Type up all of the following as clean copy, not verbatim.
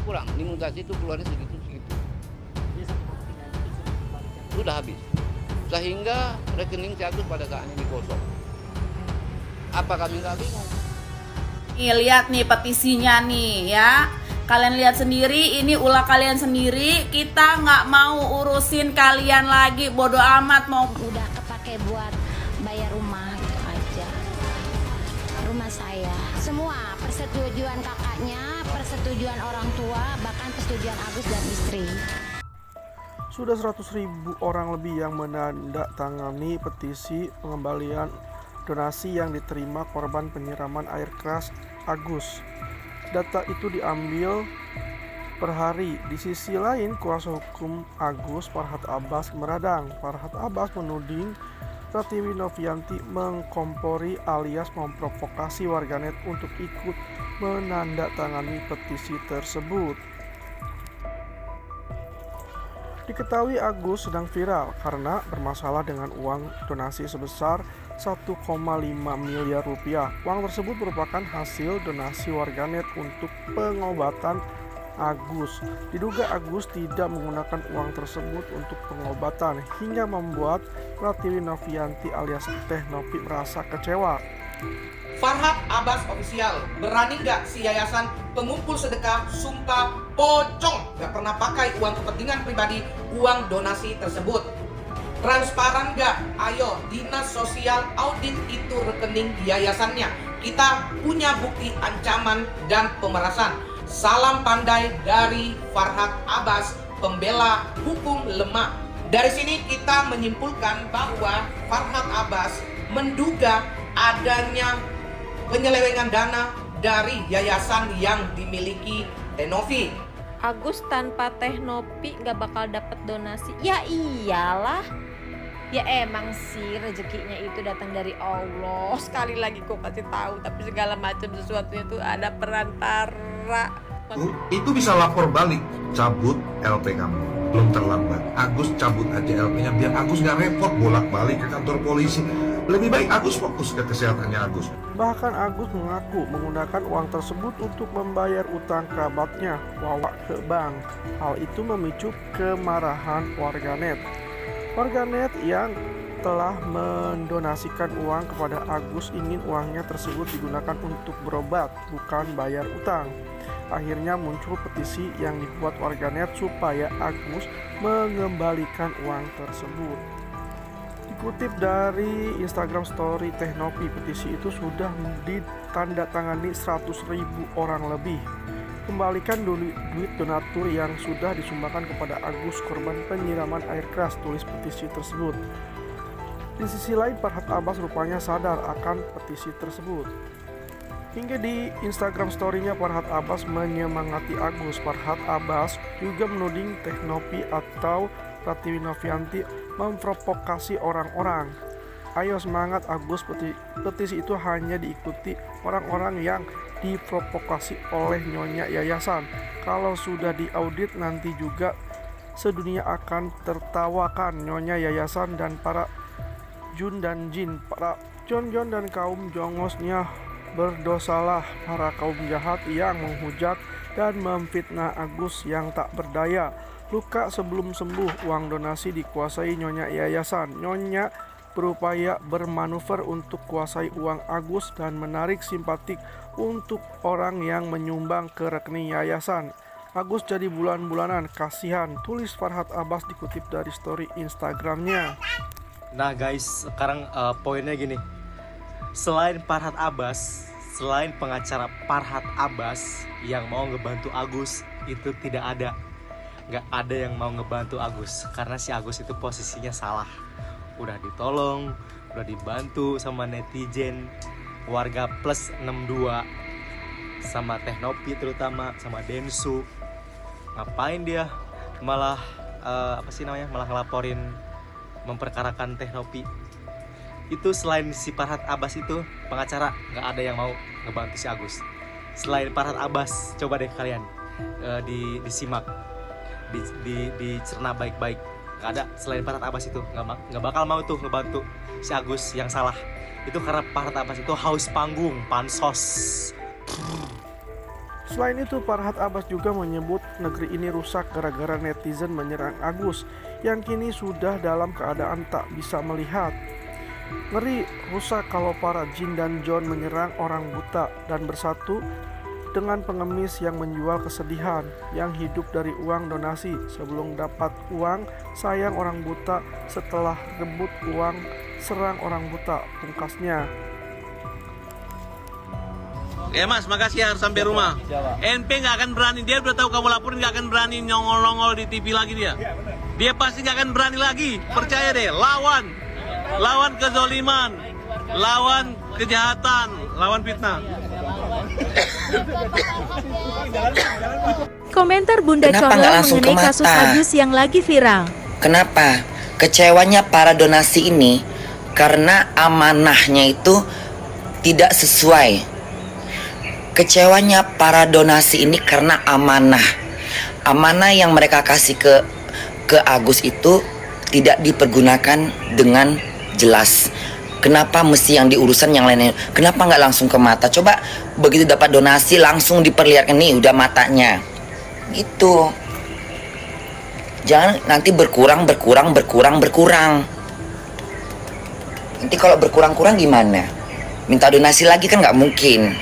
kurang. Imunisasi itu keluarnya segitu. Sudah habis. Sehingga rekening si Agus pada saat ini kosong. Apa kami nggak bingung? Nih lihat nih petisinya nih ya. Kalian lihat sendiri, ini ulah kalian sendiri. Kita nggak mau urusin kalian lagi. Bodoh amat mau. Udah kepake buat bayar rumah gitu aja. Rumah saya. Semua persetujuan kakaknya, persetujuan orang tua, bahkan persetujuan Agus dan istri. Sudah 100.000 orang lebih yang menandatangani petisi pengembalian donasi yang diterima korban penyiraman air keras Agus. Data itu diambil per hari. Di sisi lain, kuasa hukum Agus, Farhad Abbas, meradang. Farhad Abbas menuding Pratiwi Novianti mengkompori alias memprovokasi warganet untuk ikut menandatangani petisi tersebut. Diketahui Agus sedang viral karena bermasalah dengan uang donasi sebesar 1,5 miliar rupiah. Uang tersebut merupakan hasil donasi warganet untuk pengobatan Agus. Diduga Agus tidak menggunakan uang tersebut untuk pengobatan hingga membuat Pratiwi Novianti alias Teh Novi merasa kecewa. Farhad Abbas Official, berani gak si yayasan pengumpul sedekah sumpah pocong gak pernah pakai uang kepentingan pribadi, uang donasi tersebut? Transparan gak? Ayo, dinas sosial audit itu rekening yayasannya. Kita punya bukti ancaman dan pemerasan. Salam pandai dari Farhad Abbas, pembela hukum lemah. Dari sini kita menyimpulkan bahwa Farhad Abbas menduga adanya penyelewengan dana dari yayasan yang dimiliki Teh Novi. Agus tanpa Teh Novi gak bakal dapat donasi. Ya iyalah. Ya emang sih rezekinya itu datang dari Allah. Sekali lagi kok kasih tahu, tapi segala macam sesuatunya tuh ada perantara. Itu bisa lapor balik, cabut LP kamu. Belum terlambat. Agus cabut aja LP-nya biar Agus gak repot bolak-balik ke kantor polisi. Lebih baik Agus fokus ke kesehatannya Agus. Bahkan Agus mengaku menggunakan uang tersebut untuk membayar utang kerabatnya bawa ke bank. Hal itu memicu kemarahan warganet. Warganet yang telah mendonasikan uang kepada Agus ingin uangnya tersebut digunakan untuk berobat, bukan bayar utang. Akhirnya muncul petisi yang dibuat warganet supaya Agus mengembalikan uang tersebut. Dikutip dari Instagram story Teh Novi, petisi itu sudah ditandatangani 100.000 orang lebih. Kembalikan duit donatur yang sudah disumbangkan kepada Agus korban penyiraman air keras, tulis petisi tersebut. Di sisi lain, Farhad Abbas rupanya sadar akan petisi tersebut. Hingga di Instagram story-nya Farhad Abbas menyemangati Agus. Farhad Abbas juga menuding Teh Novi atau Pratiwi Novianti memprovokasi orang-orang. Ayo semangat Agus, petisi itu hanya diikuti orang-orang yang diprovokasi oleh nyonya yayasan. Kalau sudah diaudit nanti juga sedunia akan tertawakan nyonya yayasan dan para jun dan jin, para jon-jon dan kaum jongosnya. Berdosalah para kaum jahat yang menghujat dan memfitnah Agus yang tak berdaya. Luka sebelum sembuh, uang donasi dikuasai nyonya yayasan. Nyonya berupaya bermanuver untuk kuasai uang Agus dan menarik simpatik untuk orang yang menyumbang ke rekening yayasan. Agus jadi bulan-bulanan, kasihan, tulis Farhad Abbas dikutip dari story Instagramnya. Nah guys, sekarang poinnya gini. Selain Farhad Abbas, selain pengacara Farhad Abbas yang mau ngebantu Agus, itu tidak ada. Nggak ada yang mau ngebantu Agus, karena si Agus itu posisinya salah. Udah ditolong, udah dibantu sama netizen, warga plus 62, sama Teh Novi terutama, sama Densu. Ngapain dia malah malah ngelaporin, memperkarakan Teh Novi. Itu selain si Farhad Abbas itu pengacara, nggak ada yang mau ngebantu si Agus. Selain Farhad Abbas, coba deh kalian disimak, dicerna baik-baik. Nggak ada, selain Farhad Abbas itu nggak bakal mau tuh ngebantu si Agus yang salah. Itu karena Farhad Abbas itu haus panggung, pansos. Selain itu, Farhad Abbas juga menyebut negeri ini rusak gara-gara netizen menyerang Agus yang kini sudah dalam keadaan tak bisa melihat. Ngeri, rusak kalau para jin dan John menyerang orang buta dan bersatu dengan pengemis yang menjual kesedihan, yang hidup dari uang donasi. Sebelum dapat uang, sayang orang buta, setelah rebut uang, serang orang buta, pungkasnya. Ya mas, makasih harus sampai rumah. NP nggak akan berani, dia udah tahu kamu laporin nggak akan berani nyongol-nongol di TV lagi dia. Dia pasti nggak akan berani lagi, percaya deh. Lawan kezoliman, lawan kejahatan, lawan fitnah. Komentar Bunda Condong mengenai kasus Agus yang lagi viral. Kenapa? Kecewanya para donasi ini karena amanahnya itu tidak sesuai. Kecewanya para donasi ini karena amanah yang mereka kasih ke Agus itu tidak dipergunakan dengan jelas. Kenapa mesti yang diurusan yang lainnya? Kenapa nggak langsung ke mata? Coba begitu dapat donasi langsung diperlihatkan, nih udah matanya gitu. Jangan nanti berkurang. Nanti kalau berkurang gimana? Minta donasi lagi kan nggak mungkin.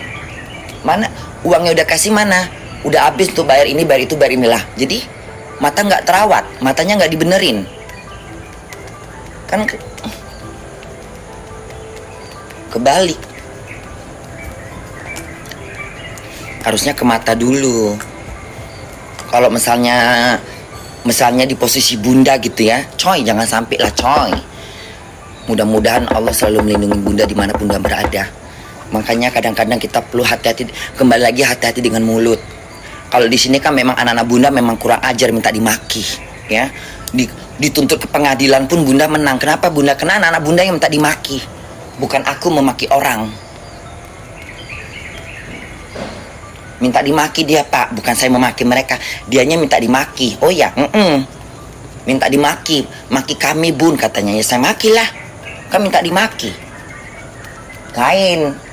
Mana uangnya udah kasih, mana udah habis tuh, bayar ini bayar itu bayar inilah. Jadi mata nggak terawat, matanya nggak dibenerin kan, kebalik. Harusnya ke mata dulu. Kalau misalnya di posisi bunda gitu ya, coy, jangan sampai lah coy. Mudah-mudahan Allah selalu melindungi bunda dimanapun bunda berada. Makanya kadang-kadang kita perlu hati-hati, kembali lagi hati-hati dengan mulut. Kalau di sini kan memang anak-anak bunda memang kurang ajar, minta dimaki, ya. Dituntut ke pengadilan pun bunda menang. Kenapa bunda? Karena anak-anak bunda yang minta dimaki, bukan aku memaki orang. Minta dimaki dia pak, bukan saya memaki mereka. Dianya minta dimaki. Oh ya, minta dimaki, maki kami bun katanya. Ya saya makilah, kan minta dimaki. Lain.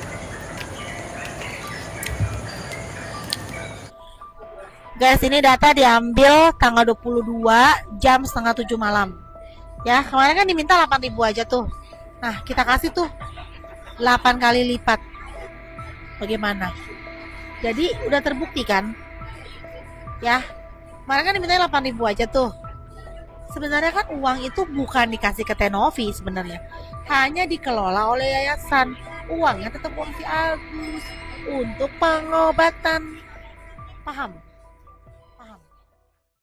Guys, ini data diambil tanggal 22 jam setengah 7 malam. Ya, kemarin kan diminta 8.000 aja tuh. Nah, kita kasih tuh 8 kali lipat. Bagaimana? Jadi udah terbukti kan? Ya, kemarin kan diminta 8.000 aja tuh. Sebenarnya kan uang itu bukan dikasih ke Tenovi sebenarnya. Hanya dikelola oleh yayasan. Uangnya tetap uang si Agus untuk pengobatan. Paham?